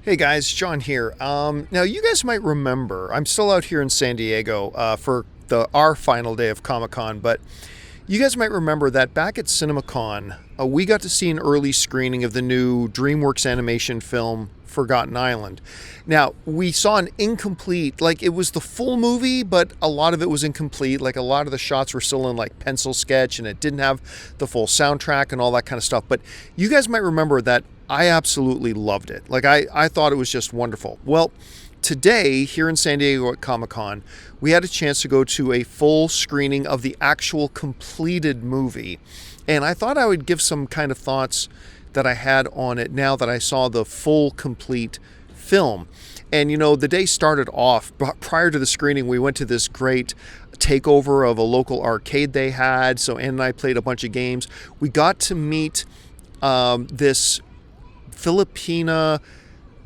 Hey guys, John here. Now you guys might remember, I'm still out here in San Diego for our final day of Comic-Con, but you guys might remember that back at CinemaCon, we got to see an early screening of the new DreamWorks animation film, Forgotten Island. Now, we saw an incomplete, like it was the full movie, but a lot of it was incomplete. Like a lot of the shots were still in like pencil sketch and it didn't have the full soundtrack and all that kind of stuff. But you guys might remember that I absolutely loved it. Like I thought it was just wonderful. Well, today here in San Diego at Comic-Con, we had a chance to go to a full screening of the actual completed movie. And I thought I would give some kind of thoughts that I had on it now that I saw the full complete film. And you know, the day started off, prior to the screening, we went to this great takeover of a local arcade they had. So Ann and I played a bunch of games. We got to meet this Filipina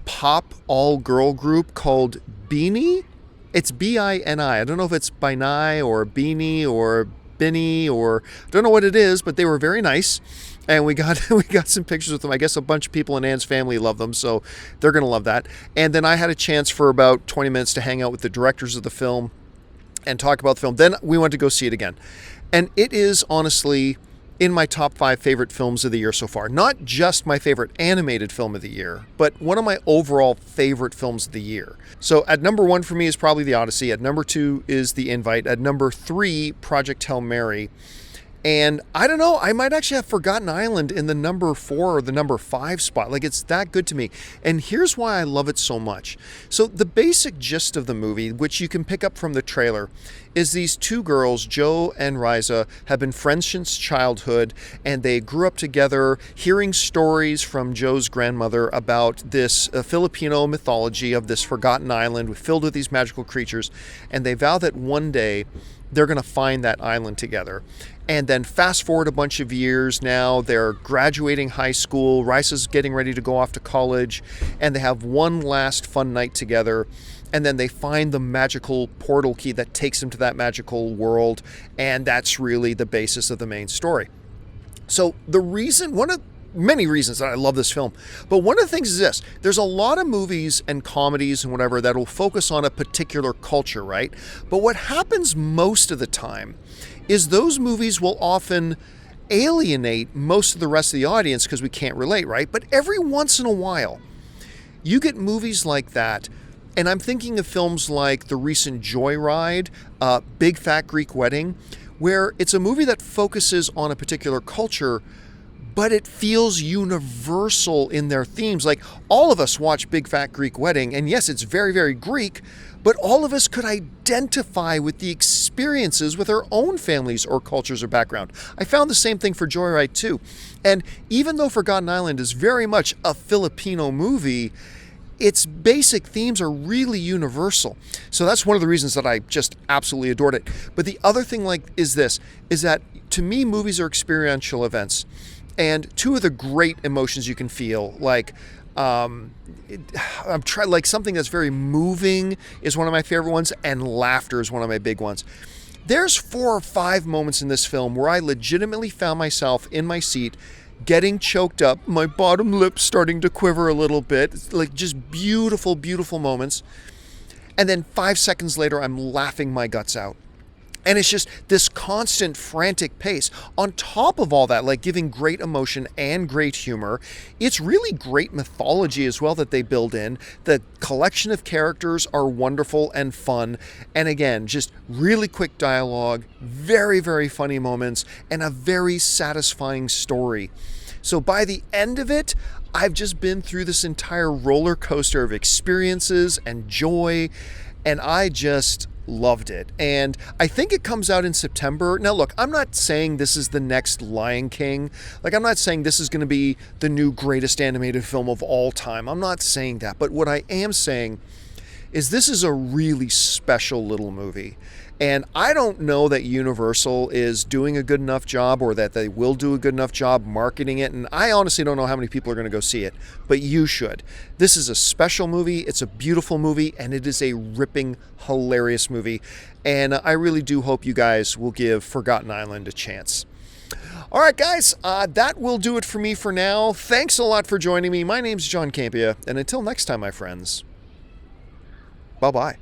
pop all-girl group called Beanie. It's B-I-N-I. I don't know if it's Binai or Beanie or Binny or I don't know what it is, but they were very nice. And we got some pictures with them. I guess a bunch of people in Ann's family love them, so they're going to love that. And then I had a chance for about 20 minutes to hang out with the directors of the film and talk about the film. Then we went to go see it again. And it is honestly in my top 5 favorite films of the year so far. Not just my favorite animated film of the year, but one of my overall favorite films of the year. So at number 1 for me is probably The Odyssey. At number 2 is The Invite. At number 3, Project Hail Mary. And I don't know, I might actually have Forgotten Island in the number 4 or the number 5 spot. Like, it's that good to me. And here's why I love it so much. So the basic gist of the movie, which you can pick up from the trailer, is these two girls, Jo and Riza, have been friends since childhood, and they grew up together hearing stories from Jo's grandmother about this Filipino mythology of this forgotten island filled with these magical creatures. And they vow that one day they're going to find that island together. And then fast forward a bunch of years now, they're graduating high school, Rice's getting ready to go off to college, and they have one last fun night together. And then they find the magical portal key that takes them to that magical world, and that's really the basis of the main story. So one of many reasons that I love this film, but one of the things is this: there's a lot of movies and comedies and whatever that will focus on a particular culture, right? But what happens most of the time is those movies will often alienate most of the rest of the audience because we can't relate, right? But every once in a while, you get movies like that. And I'm thinking of films like the recent Joyride, Big Fat Greek Wedding, where it's a movie that focuses on a particular culture, but it feels universal in their themes. Like, all of us watch Big Fat Greek Wedding, and yes, it's very, very Greek, but all of us could identify with the experiences with our own families or cultures or background. I found the same thing for Joyride too. And even though Forgotten Island is very much a Filipino movie, its basic themes are really universal. So that's one of the reasons that I just absolutely adored it. But the other thing is that to me, movies are experiential events. And two of the great emotions you can feel, like like something that's very moving is one of my favorite ones, and laughter is one of my big ones. There's 4 or 5 moments in this film where I legitimately found myself in my seat getting choked up, my bottom lip starting to quiver a little bit. It's like just beautiful, beautiful moments. And then 5 seconds later, I'm laughing my guts out. And it's just this constant frantic pace. On top of all that, like giving great emotion and great humor, it's really great mythology as well that they build in. The collection of characters are wonderful and fun. And again, just really quick dialogue, very, very funny moments, and a very satisfying story. So by the end of it, I've just been through this entire roller coaster of experiences and joy, and I just loved it. And I think it comes out in September. Now look, I'm not saying this is the next Lion King. Like, I'm not saying this is going to be the new greatest animated film of all time. I'm not saying that. But what I am saying is this is a really special little movie. And I don't know that Universal is doing a good enough job, or that they will do a good enough job marketing it. And I honestly don't know how many people are going to go see it, but you should. This is a special movie. It's a beautiful movie, and it is a ripping, hilarious movie. And I really do hope you guys will give Forgotten Island a chance. All right, guys, that will do it for me for now. Thanks a lot for joining me. My name's John Campea, and until next time, my friends, bye-bye.